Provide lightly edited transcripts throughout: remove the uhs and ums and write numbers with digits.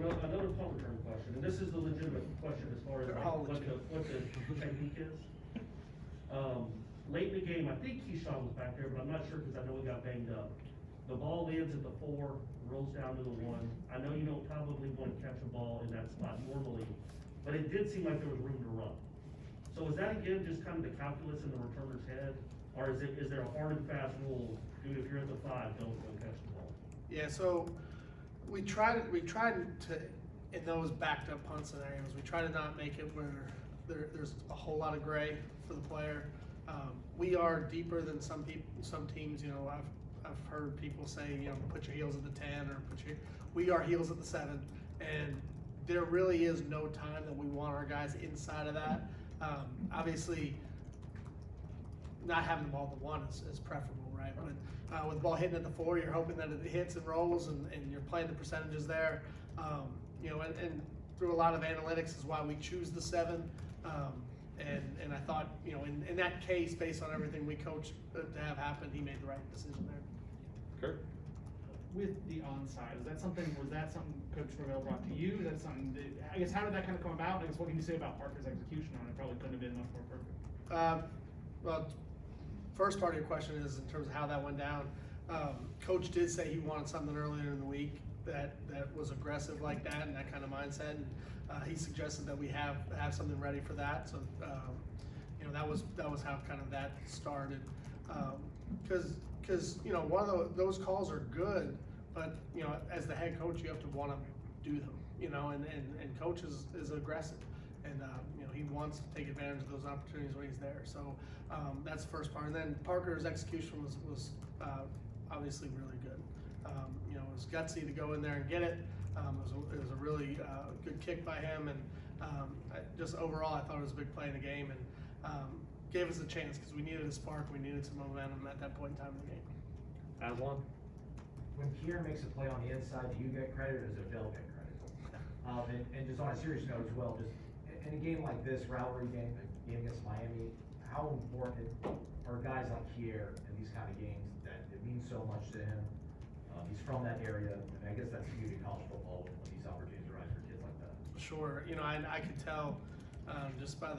another punt return question, and this is the legitimate question as far as They're like, all what the technique is. Late in the game, I think Keyshawn was back there, but I'm not sure because I know he got banged up. The ball lands at the 4, rolls down to the 1. I know you don't probably want to catch a ball in that spot normally, but it did seem like there was room to run. So is that again just kind of the calculus in the returner's head, or is there a hard and fast rule? Dude, if you're at the 5, don't catch the ball. Yeah, so we tried to, in those backed up punt scenarios, we try to not make it where there's a whole lot of gray for the player. We are deeper than some teams. You know, I've heard people say, you know, put your heels at the 10 or we are heels at the 7, and there really is no time that we want our guys inside of that. Obviously, not having the ball at the 1 is preferable, right? But with the ball hitting at the 4, you're hoping that it hits and rolls, and you're playing the percentages there. You know, and through a lot of analytics is why we choose the 7. And I thought, you know, in that case, based on everything we coached to have happen, he made the right decision there. Kurt? With the onside, was that something Coach Ravel brought to you? Is that something that, I guess, how did that kind of come about? I guess, what can you say about Parker's execution on it? Probably couldn't have been much more perfect. Well, first part of your question is in terms of how that went down. Coach did say he wanted something earlier in the week that was aggressive like that and that kind of mindset. And he suggested that we have something ready for that. So you know, that was how kind of that started. Because you know, one of those calls are good, but you know, as the head coach, you have to want to do them. You know, and coach is aggressive, and you know, he wants to take advantage of those opportunities when he's there. So that's the first part. And then Parker's execution was obviously really good. You know, it was gutsy to go in there and get it. It was a really good kick by him, and just overall, I thought it was a big play in the game, and gave us a chance because we needed a spark, we needed some momentum at that point in time in the game. Aslan? When Kier makes a play on the inside, do you get credit or does it Bill get credit? And just on a serious note as well, just in a game like this, rivalry game against Miami, how important are guys like Kier in these kind of games that it means so much to him? He's from that area, and I guess that's the beauty of college football when these opportunities arise for kids like that. Sure, you know, I could tell just by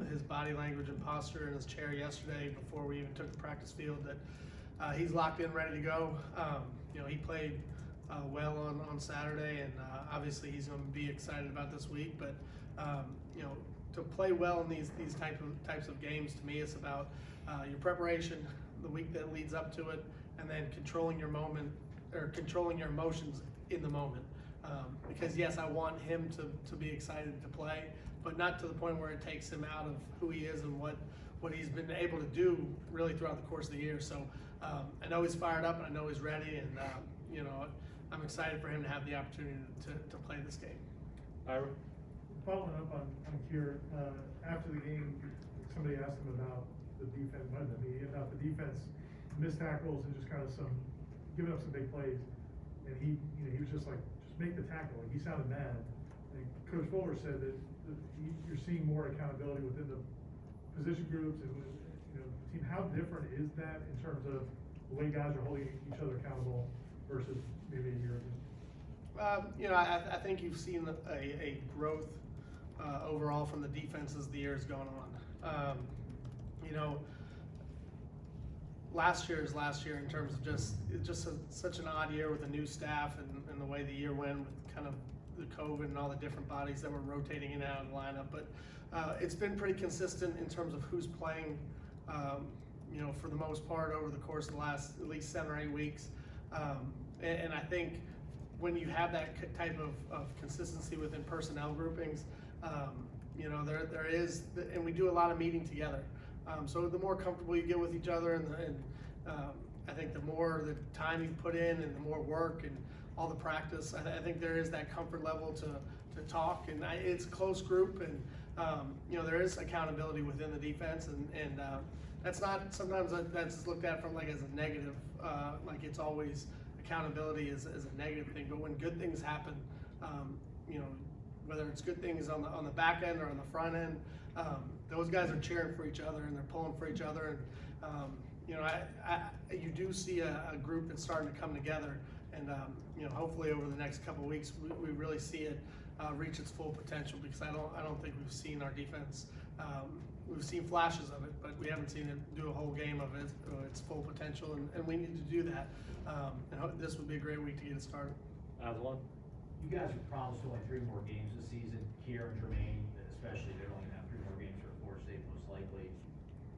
his body language and posture in his chair yesterday before we even took the practice field that he's locked in, ready to go. You know, he played well on Saturday, and obviously he's going to be excited about this week. But you know, to play well in these types of games, to me, it's about your preparation, the week that leads up to it, and then controlling your moment or controlling your emotions in the moment. Because yes, I want him to be excited to play, but not to the point where it takes him out of who he is and what he's been able to do really throughout the course of the year. So I know he's fired up, and I know he's ready, and you know, I'm excited for him to have the opportunity to play this game. Ira? Following up on Kier, after the game, somebody asked him about the defense, about the defense missed tackles and just kind of giving up some big plays, and he was just like, just make the tackle. Like, he sounded mad. And Coach Fuller said that you're seeing more accountability within the position groups and team. How different is that in terms of the way guys are holding each other accountable versus maybe a year ago? You know, I think you've seen a growth overall from the defense as the year has gone on. You know, last year is last year in terms of such an odd year with a new staff and the way the year went with kind of the COVID and all the different bodies that were rotating in and out of the lineup. But it's been pretty consistent in terms of who's playing, you know, for the most part over the course of the last at least 7 or 8 weeks. And I think when you have that type of consistency within personnel groupings, you know, there is, and we do a lot of meeting together. So the more comfortable you get with each other, and I think the more the time you put in and the more work and all the practice, I think there is that comfort level to talk, and it's a close group, and you know, there is accountability within the defense, and that's not, sometimes that's looked at from like as a negative, like it's always accountability is a negative thing, but when good things happen, you know, whether it's good things on the back end or on the front end, those guys are cheering for each other and they're pulling for each other, and you know, you do see a group that's starting to come together, And, hopefully over the next couple of weeks, we really see it reach its full potential, because I don't think we've seen our defense. We've seen flashes of it, but we haven't seen it do a whole game of it, its full potential, and we need to do that. This would be a great week to get it started. Aslan? You guys were promised only 3 more games this season. Kier and Jermaine, especially, they're only gonna have 3 more games for Florida State most likely.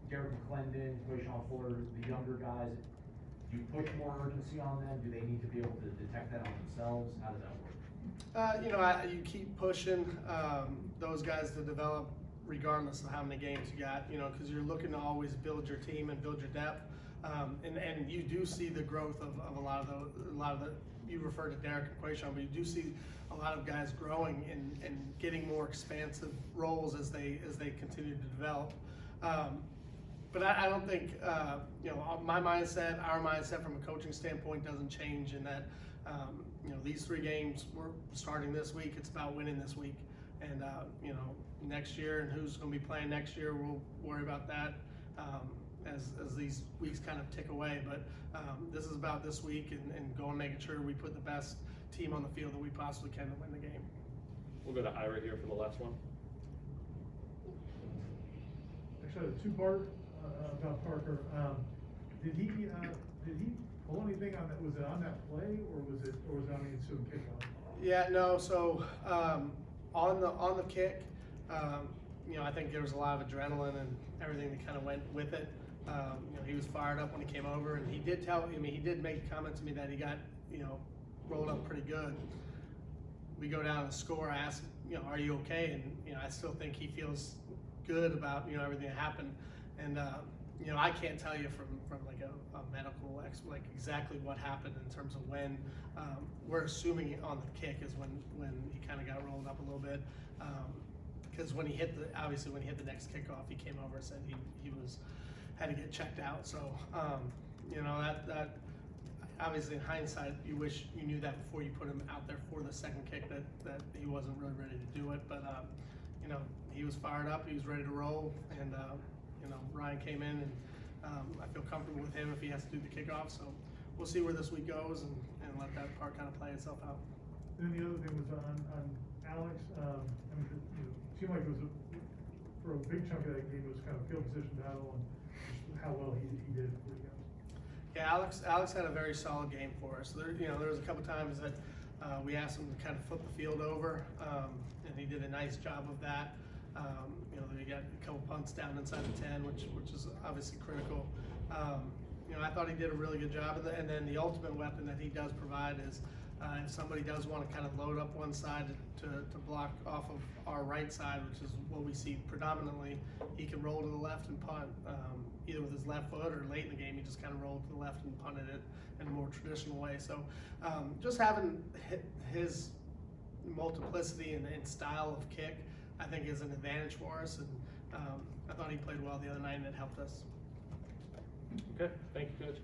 Derek McClendon, Quayshawn Fuller, the younger guys, do you push more urgency on them? Do they need to be able to detect that on themselves? How does that work? You keep pushing those guys to develop regardless of how many games you got, because you're looking to always build your team and build your depth. And you do see the growth of a lot of the, you refer to Derek and Quayshawn, but you do see a lot of guys growing and getting more expansive roles as they continue to develop. But I don't think, my mindset, our mindset from a coaching standpoint doesn't change in that, these 3 games, we're starting this week, it's about winning this week. And, next year and who's going to be playing next year, we'll worry about that as these weeks kind of tick away. But this is about this week and going, making sure we put the best team on the field that we possibly can to win the game. We'll go to Ira here for the last one. Actually, a 2-part about Parker. Did he pull anything on that? Was it on that play, or was it on the ensuing kickoff? Yeah, no. So on the kick, I think there was a lot of adrenaline and everything that kind of went with it. He was fired up when he came over, and he did make a comment to me that he got rolled up pretty good. We go down and score. I asked him, are you okay? And I still think he feels good about everything that happened. And I can't tell you from like a medical like exactly what happened in terms of when. We're assuming on the kick is when he kind of got rolled up a little bit, because when he hit the next kickoff, he came over and said he had to get checked out. So that obviously in hindsight, you wish you knew that before you put him out there for the second kick, that he wasn't really ready to do it. But he was fired up, he was ready to roll, and Ryan came in, and I feel comfortable with him if he has to do the kickoff. So we'll see where this week goes and let that part kind of play itself out. And then the other thing was on Alex. It seemed like it was for a big chunk of that game, it was kind of field position battle and just how well he did for you guys. Yeah, Alex had a very solid game for us. There was a couple times that we asked him to kind of flip the field over, and he did a nice job of that. He got a couple punts down inside the 10, which is obviously critical. I thought he did a really good job, and then the ultimate weapon that he does provide is if somebody does want to kind of load up one side to block off of our right side, which is what we see predominantly, he can roll to the left and punt, either with his left foot or late in the game, he just kind of rolled to the left and punted it in a more traditional way. So just having his multiplicity and style of kick, I think, is an advantage for us, and I thought he played well the other night, and it helped us. Okay, thank you, Coach.